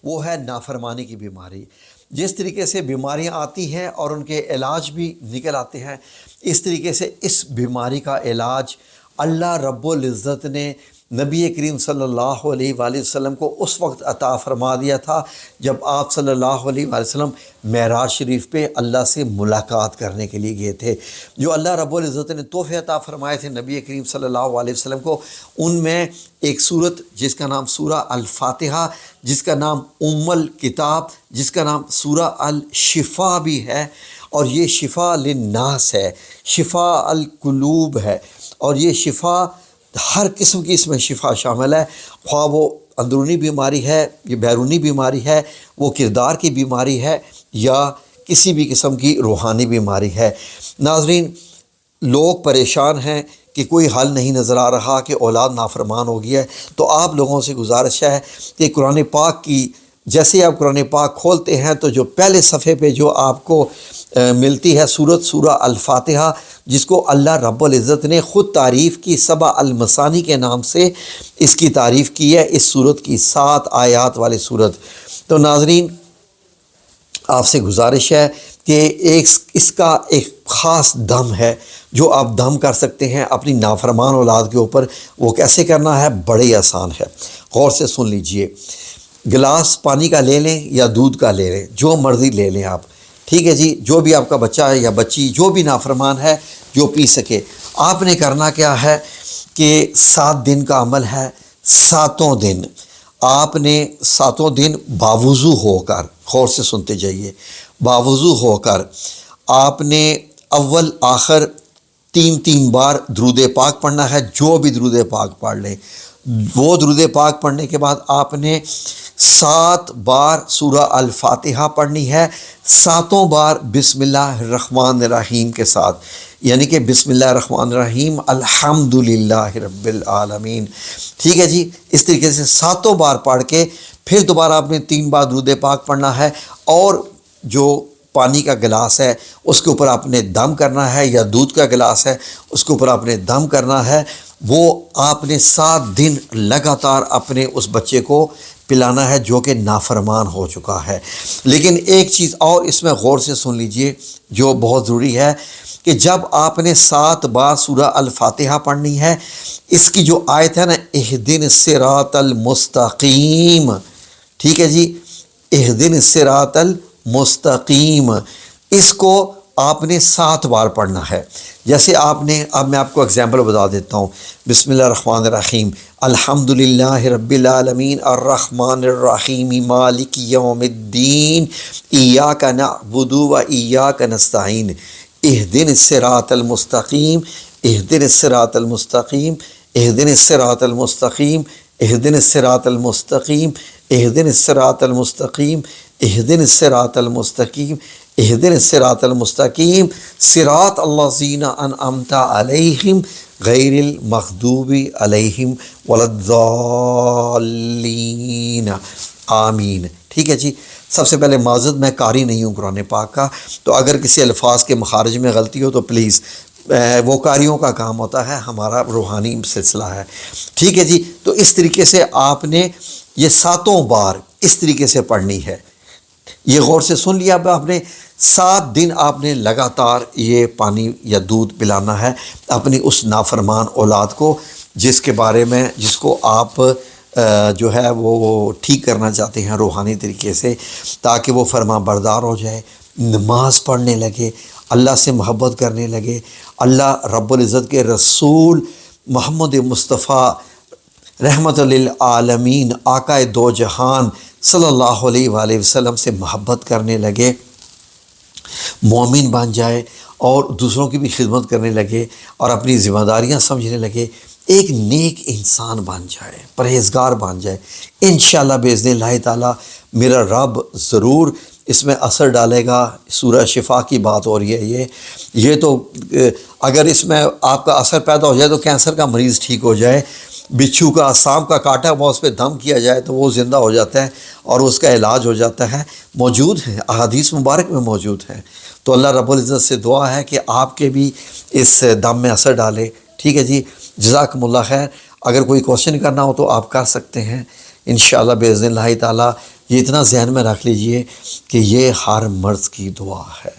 وہ ہے نافرمانی کی بیماری۔ جس طریقے سے بیماریاں آتی ہیں اور ان کے علاج بھی نکل آتے ہیں، اس طریقے سے اس بیماری کا علاج اللہ رب العزت نے نبی کریم صلی اللہ علیہ وآلہ وسلم کو اس وقت عطا فرما دیا تھا جب آپ صلی اللہ علیہ وآلہ وسلم معراج شریف پہ اللہ سے ملاقات کرنے کے لیے گئے تھے۔ جو اللہ رب العزت نے تحفے عطا فرمائے تھے نبی کریم صلی اللہ علیہ وسلم کو، ان میں ایک صورت جس کا نام سورہ الفاتحہ، جس کا نام الکتاب، جس کا نام سورہ الشفا بھی ہے، اور یہ شفا للناس ہے، شفا القلوب ہے، اور یہ شفا ہر قسم کی اس میں شفا شامل ہے، خواہ وہ اندرونی بیماری ہے، یہ بیرونی بیماری ہے، وہ کردار کی بیماری ہے، یا کسی بھی قسم کی روحانی بیماری ہے۔ ناظرین، لوگ پریشان ہیں کہ کوئی حل نہیں نظر آ رہا، کہ اولاد نافرمان ہو گیا ہے، تو آپ لوگوں سے گزارش ہے کہ قرآن پاک کی جیسے آپ قرآن پاک کھولتے ہیں تو جو پہلے صفحے پہ جو آپ کو ملتی ہے سورہ الفاتحہ، جس کو اللہ رب العزت نے خود تعریف کی، سبع المثانی کے نام سے اس کی تعریف کی ہے، اس سورت کی 7 آیات والی سورت۔ تو ناظرین، آپ سے گزارش ہے کہ اس کا ایک خاص دم ہے جو آپ دم کر سکتے ہیں اپنی نافرمان اولاد کے اوپر۔ وہ کیسے کرنا ہے؟ بڑے آسان ہے، غور سے سن لیجئے۔ گلاس پانی کا لے لیں یا دودھ کا لے لیں، جو مرضی لے لیں آپ، ٹھیک ہے جی، جو بھی آپ کا بچہ ہے یا بچی جو بھی نافرمان ہے جو پی سکے۔ آپ نے کرنا کیا ہے کہ 7 دن کا عمل ہے، 7 دن آپ نے 7 دن باوضو ہو کر، غور سے سنتے جائیے، باوضو ہو کر آپ نے اول آخر 3 بار درود پاک پڑھنا ہے، جو بھی درود پاک پڑھ لیں۔ وہ درود پاک پڑھنے کے بعد آپ نے 7 بار سورہ الفاتحہ پڑھنی ہے، 7 بار بسم اللہ الرحمن الرحیم کے ساتھ، یعنی کہ بسم اللہ الرحمن الرحیم الحمدللہ رب العالمین، ٹھیک ہے جی۔ اس طریقے سے 7 بار پڑھ کے پھر دوبارہ آپ نے 3 بار درود پاک پڑھنا ہے، اور جو پانی کا گلاس ہے اس کے اوپر آپ نے دم کرنا ہے، یا دودھ کا گلاس ہے اس کے اوپر آپ نے دم کرنا ہے۔ وہ آپ نے 7 دن لگاتار اپنے اس بچے کو پلانا ہے جو کہ نافرمان ہو چکا ہے۔ لیکن ایک چیز اور اس میں غور سے سن لیجئے جو بہت ضروری ہے، کہ جب آپ نے 7 بار سورہ الفاتحہ پڑھنی ہے، اس کی جو آیت ہے نا، اہدن الصراط المستقیم، ٹھیک ہے جی، اہدن الصراط المستقیم، اس کو آپ نے 7 بار پڑھنا ہے۔ جیسے آپ نے، اب میں آپ کو اگزامپل بتا دیتا ہوں، بسم اللہ الرحمن الرحیم، الحمدللہ رب العالمین الرحمن الرحیم مالک یوم الدین ایاک نعبد و ایاک نستعین اہدنا الصراط المستقیم اہدنا الصراط المستقیم اہدنا الصراط المستقیم اہدنا الصراط المستقیم اہدنا الصراط المستقیم اہدنا الصراط المستقیم اہدنا الصراط المستقیم صراط الذین انعمت علیہم غیر المغضوب علیہم ولا الضالین آمین۔ ٹھیک ہے جی۔ سب سے پہلے معذرت، میں قاری نہیں ہوں قرآن پاک کا، تو اگر کسی الفاظ کے مخارج میں غلطی ہو تو پلیز، وہ قاریوں کا کام ہوتا ہے، ہمارا روحانی سلسلہ ہے۔ ٹھیک ہے جی۔ تو اس طریقے سے آپ نے یہ 7 بار اس طریقے سے پڑھنی ہے۔ یہ غور سے سن لیا آپ نے، 7 دن آپ نے لگاتار یہ پانی یا دودھ پلانا ہے اپنی اس نافرمان اولاد کو، جس کے بارے میں، جس کو آپ جو ہے وہ ٹھیک کرنا چاہتے ہیں روحانی طریقے سے، تاکہ وہ فرما بردار ہو جائے، نماز پڑھنے لگے، اللہ سے محبت کرنے لگے، اللہ رب العزت کے رسول محمد مصطفیٰ رحمت للعالمین آقا دو جہان صلی اللہ علیہ وآلہ وسلم سے محبت کرنے لگے، مومن بن جائے اور دوسروں کی بھی خدمت کرنے لگے اور اپنی ذمہ داریاں سمجھنے لگے، ایک نیک انسان بن جائے، پرہیزگار بن جائے، انشاءاللہ باذن اللہ تعالی میرا رب ضرور اس میں اثر ڈالے گا۔ سورہ شفا کی بات ہو رہی ہے، یہ تو اگر اس میں آپ کا اثر پیدا ہو جائے تو کینسر کا مریض ٹھیک ہو جائے، بچھو کا، سانپ کا کاٹا ہوا اس پہ دم کیا جائے تو وہ زندہ ہو جاتا ہے اور اس کا علاج ہو جاتا ہے، موجود ہے، احادیث مبارک میں موجود ہے۔ تو اللہ رب العزت سے دعا ہے کہ آپ کے بھی اس دم میں اثر ڈالے۔ ٹھیک ہے جی، جزاکم اللہ خیر۔ اگر کوئی کوشچن کرنا ہو تو آپ کر سکتے ہیں انشاءاللہ باذن اللہ تعالیٰ یہ اتنا ذہن میں رکھ لیجئے کہ یہ ہر مرض کی دعا ہے۔